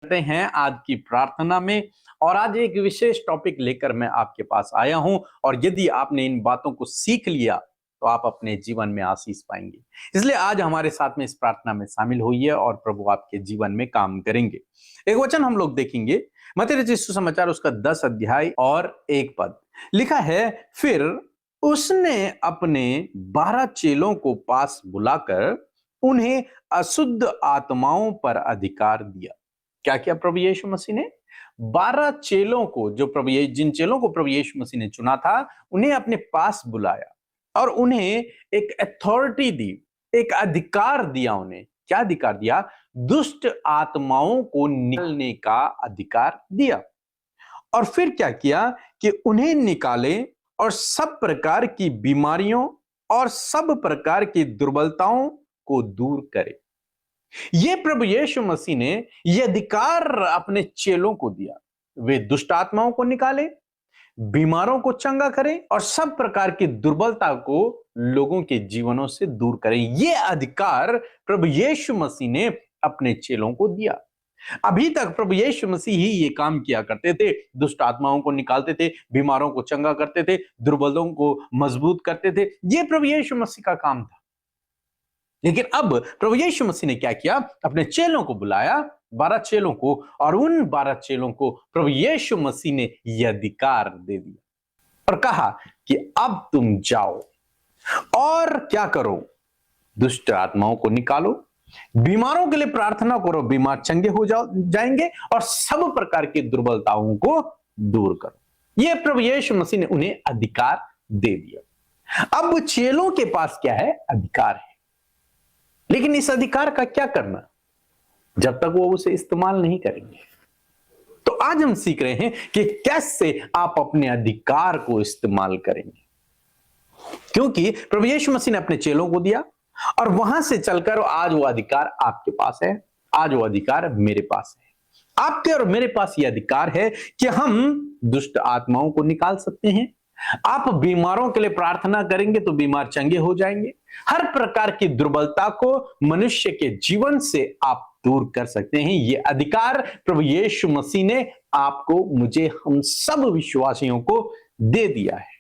करते हैं आज की प्रार्थना में। और आज एक विशेष टॉपिक लेकर मैं आपके पास आया हूं, और यदि आपने इन बातों को सीख लिया तो आप अपने जीवन में आशीष पाएंगे। इसलिए आज हमारे साथ में इस प्रार्थना में शामिल होइए और प्रभु आपके जीवन में काम करेंगे। एक वचन हम लोग देखेंगे, मत्ती रचित सुसमाचार उसका 10 अध्याय और 1 पद लिखा है। फिर उसने अपने 12 चेलों को पास बुलाकर उन्हें अशुद्ध आत्माओं पर अधिकार दिया। क्या किया प्रभु यीशु मसीह ने? 12 चेलों को, जिन चेलों को प्रभु यीशु मसीह ने चुना था, उन्हें अपने पास बुलाया और उन्हें एक अथॉरिटी दी, एक अधिकार दिया। उन्हें क्या अधिकार दिया? दुष्ट आत्माओं को निकालने का अधिकार दिया। और फिर क्या किया कि उन्हें निकाले और सब प्रकार की बीमारियों और सब प्रकार की दुर्बलताओं को दूर करे। ये प्रभु यीशु मसीह ने यह अधिकार अपने चेलों को दिया। वे दुष्ट आत्माओं को निकाले, बीमारों को चंगा करें और सब प्रकार की दुर्बलता को लोगों के जीवनों से दूर करें। यह अधिकार प्रभु यीशु मसीह ने अपने चेलों को दिया। अभी तक प्रभु यीशु मसीह ही ये काम किया करते थे। दुष्ट आत्माओं को निकालते थे, बीमारों को चंगा करते थे, दुर्बलों को मजबूत करते थे। यह प्रभु यीशु मसीह का काम था। लेकिन अब प्रभु यीशु मसीह ने क्या किया? अपने चेलों को बुलाया, 12 चेलों को, और उन 12 चेलों को प्रभु यीशु मसीह ने यह अधिकार दे दिया और कहा कि अब तुम जाओ और क्या करो? दुष्ट आत्माओं को निकालो, बीमारों के लिए प्रार्थना करो, बीमार चंगे हो जाएंगे, और सब प्रकार की दुर्बलताओं को दूर करो। यह प्रभु यीशु मसीह ने उन्हें अधिकार दे दिया। अब चेलों के पास क्या है? अधिकार है। लेकिन इस अधिकार का क्या करना जब तक वो उसे इस्तेमाल नहीं करेंगे? तो आज हम सीख रहे हैं कि कैसे आप अपने अधिकार को इस्तेमाल करेंगे, क्योंकि प्रभु यीशु मसीह ने अपने चेलों को दिया और वहां से चलकर आज वो अधिकार आपके पास है, आज वो अधिकार मेरे पास है। आपके और मेरे पास यह अधिकार है कि हम दुष्ट आत्माओं को निकाल सकते हैं। आप बीमारों के लिए प्रार्थना करेंगे तो बीमार चंगे हो जाएंगे। हर प्रकार की दुर्बलता को मनुष्य के जीवन से आप दूर कर सकते हैं। यह अधिकार प्रभु यीशु मसीह ने आपको, मुझे, हम सब विश्वासियों को दे दिया है।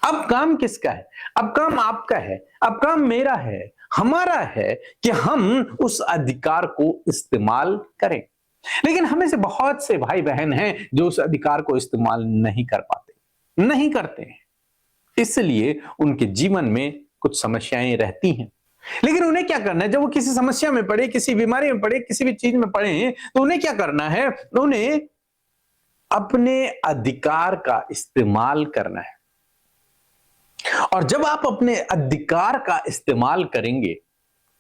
अब काम किसका है? अब काम आपका है, अब काम मेरा है, हमारा है कि हम उस अधिकार को इस्तेमाल करें। लेकिन हमें से बहुत से भाई बहन हैं जो उस अधिकार को इस्तेमाल नहीं कर पाते, नहीं करते हैं। इसलिए उनके जीवन में कुछ समस्याएं रहती हैं। लेकिन उन्हें क्या करना है? जब वो किसी समस्या में पड़े, किसी बीमारी में पड़े, किसी भी चीज में पड़े, तो उन्हें क्या करना है? उन्हें अपने अधिकार का इस्तेमाल करना है। और जब आप अपने अधिकार का इस्तेमाल करेंगे,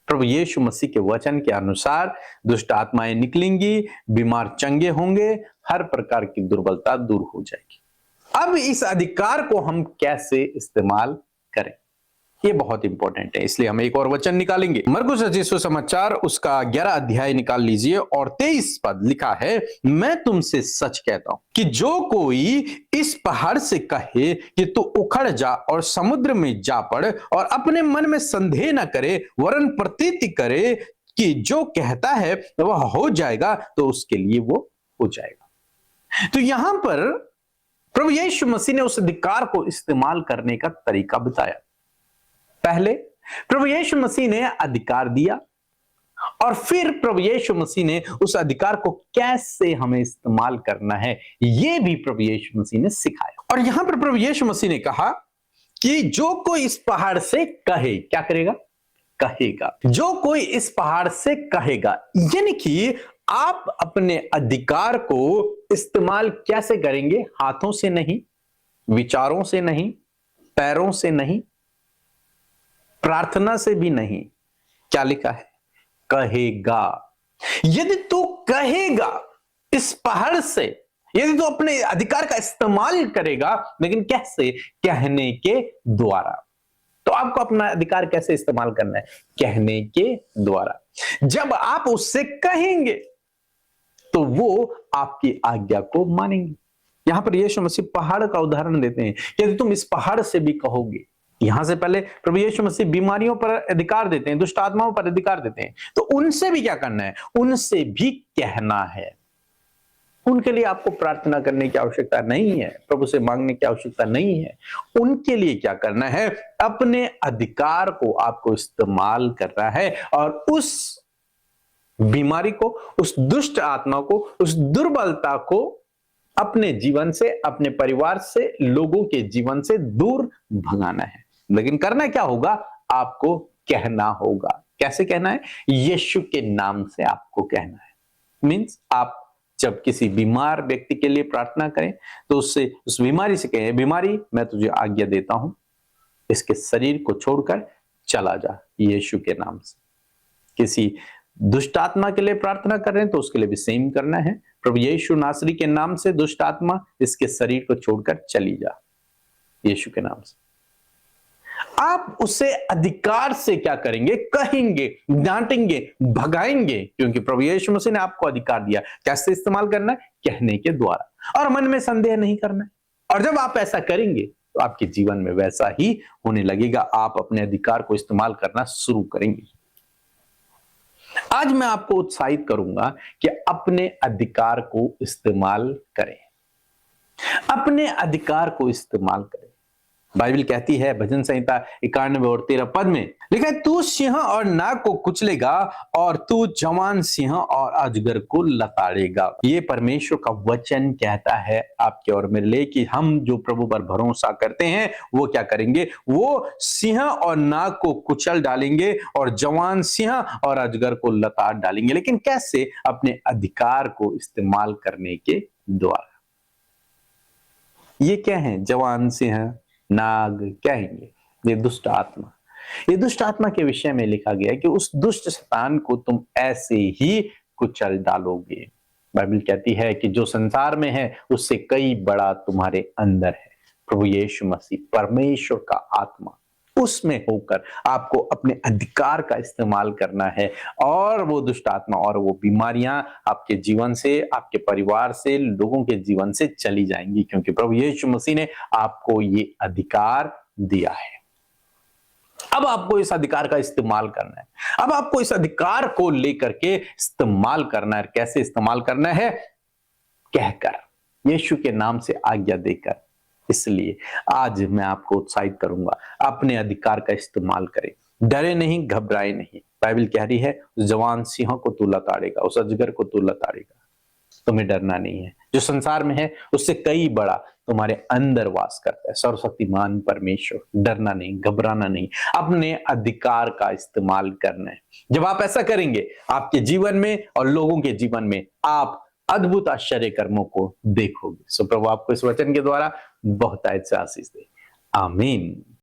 प्रभु यीशु मसीह के वचन के अनुसार दुष्ट आत्माएं निकलेंगी, बीमार चंगे होंगे, हर प्रकार की दुर्बलता दूर हो जाएगी। अब इस अधिकार को हम कैसे इस्तेमाल करें, ये बहुत इंपॉर्टेंट है। इसलिए हम एक और वचन निकालेंगे। मरकुस रचित सुसमाचार उसका 11 अध्याय निकाल लीजिए और 23 पद लिखा है। मैं तुमसे सच कहता हूं कि जो कोई इस पहाड़ से कहे कि तू उखड़ जा और समुद्र में जा पड़, और अपने मन में संदेह न करे वरन प्रतीति करे कि जो कहता है वह हो जाएगा, तो उसके लिए वो हो जाएगा। तो यहां पर प्रभु यीशु मसीह ने उस अधिकार को इस्तेमाल करने का तरीका बताया। पहले प्रभु यीशु मसीह ने अधिकार दिया और फिर प्रभु यीशु मसीह ने उस अधिकार को कैसे हमें इस्तेमाल करना है, यह भी प्रभु यीशु मसीह ने सिखाया। और यहां पर प्रभु यीशु मसीह ने कहा कि जो कोई इस पहाड़ से कहे, क्या करेगा? कहेगा। जो कोई इस पहाड़ से कहेगा, यानी कि आप अपने अधिकार को इस्तेमाल कैसे करेंगे? हाथों से नहीं, विचारों से नहीं, पैरों से नहीं, प्रार्थना से भी नहीं। क्या लिखा है? कहेगा। यदि तू कहेगा इस पहाड़ से, यदि तू अपने अधिकार का इस्तेमाल करेगा, लेकिन कैसे? कहने के द्वारा। तो आपको अपना अधिकार कैसे इस्तेमाल करना है? कहने के द्वारा। जब आप उससे कहेंगे तो वो आपकी आज्ञा को मानेंगे। यहां पर यीशु मसीह पहाड़ का उदाहरण देते हैं। यदि तुम इस पहाड़ से भी कहोगे, यहां से पहले प्रभु यीशु मसीह बीमारियों पर अधिकार देते हैं, दुष्ट आत्माओं पर अधिकार देते हैं, तो उनसे भी क्या करना है? उनसे भी कहना है। उनके लिए आपको प्रार्थना करने की आवश्यकता नहीं है, प्रभु से मांगने की आवश्यकता नहीं है। उनके लिए क्या करना है? अपने अधिकार को आपको इस्तेमाल करना है और उस बीमारी को, उस दुष्ट आत्मा को, उस दुर्बलता को अपने जीवन से, अपने परिवार से, लोगों के जीवन से दूर भगाना है। लेकिन करना क्या होगा? आपको कहना होगा। कैसे कहना है? यीशु के नाम से आपको कहना है। मीन्स आप जब किसी बीमार व्यक्ति के लिए प्रार्थना करें तो उससे, उस बीमारी से कहें, बीमारी मैं तुझे आज्ञा देता हूं, इसके शरीर को छोड़कर चला जा यीशु के नाम से। किसी दुष्ट आत्मा के लिए प्रार्थना कर रहे हैं तो उसके लिए भी सेम करना है। प्रभु यीशु नासरी के नाम से दुष्ट आत्मा इसके शरीर को छोड़कर चली जा यीशु के नाम से। आप उसे अधिकार से क्या करेंगे? कहेंगे, डांटेंगे, भगाएंगे, क्योंकि प्रभु यीशु मसीह ने आपको अधिकार दिया। कैसे इस्तेमाल करना है? कहने के द्वारा, और मन में संदेह नहीं करना है। और जब आप ऐसा करेंगे तो आपके जीवन में वैसा ही होने लगेगा। आप अपने अधिकार को इस्तेमाल करना शुरू करेंगे। आज मैं आपको उत्साहित करूंगा कि अपने अधिकार को इस्तेमाल करें, अपने अधिकार को इस्तेमाल करें। बाइबल कहती है, भजन संहिता 91 और 13 पद में लिखा है, तू सिंह और नाग को कुचलेगा और तू जवान सिंह और अजगर को लताड़ेगा। ये परमेश्वर का वचन कहता है आपके और मेरे लिए कि हम जो प्रभु पर भरोसा करते हैं वो क्या करेंगे? वो सिंह और नाग को कुचल डालेंगे और जवान सिंह और अजगर को लताड़ डालेंगे। लेकिन कैसे? अपने अधिकार को इस्तेमाल करने के द्वारा। ये क्या है? जवान सिंह, नाग कहेंगे, ये दुष्ट आत्मा। ये दुष्ट आत्मा के विषय में लिखा गया है कि उस दुष्ट शैतान को तुम ऐसे ही कुचल डालोगे। बाइबल कहती है कि जो संसार में है उससे कई बड़ा तुम्हारे अंदर है। प्रभु यीशु मसीह, परमेश्वर का आत्मा, उसमें होकर आपको अपने अधिकार का इस्तेमाल करना है और वो दुष्ट आत्मा और वो बीमारियां आपके जीवन से, आपके परिवार से, लोगों के जीवन से चली जाएंगी, क्योंकि प्रभु यीशु मसीह ने आपको ये अधिकार दिया है। अब आपको इस अधिकार का इस्तेमाल करना है। अब आपको इस अधिकार को लेकर के इस्तेमाल करना है। कैसे इस्तेमाल करना है? कहकर, यीशु के नाम से आज्ञा देकर। इसलिए आज मैं आपको उत्साहित करूंगा, अपने अधिकार का इस्तेमाल करें। डरे नहीं, घबराए नहीं। बाइबल कह रही है, उस जवान सिंह को तू लताड़ेगा, उस अजगर को तू लताड़ेगा। तुम्हें डरना नहीं है। जो संसार में है उससे कई बड़ा तुम्हारे अंदर वास करता है सर्वशक्तिमान परमेश्वर। डरना नहीं, घबराना नहीं, अपने अधिकार का इस्तेमाल करना है। जब आप ऐसा करेंगे, आपके जीवन में और लोगों के जीवन में आप अद्भुत आश्चर्य कर्मों को देखोगे। सो प्रभु आपको इस वचन के द्वारा बहुत से आशीष दे। आमीन।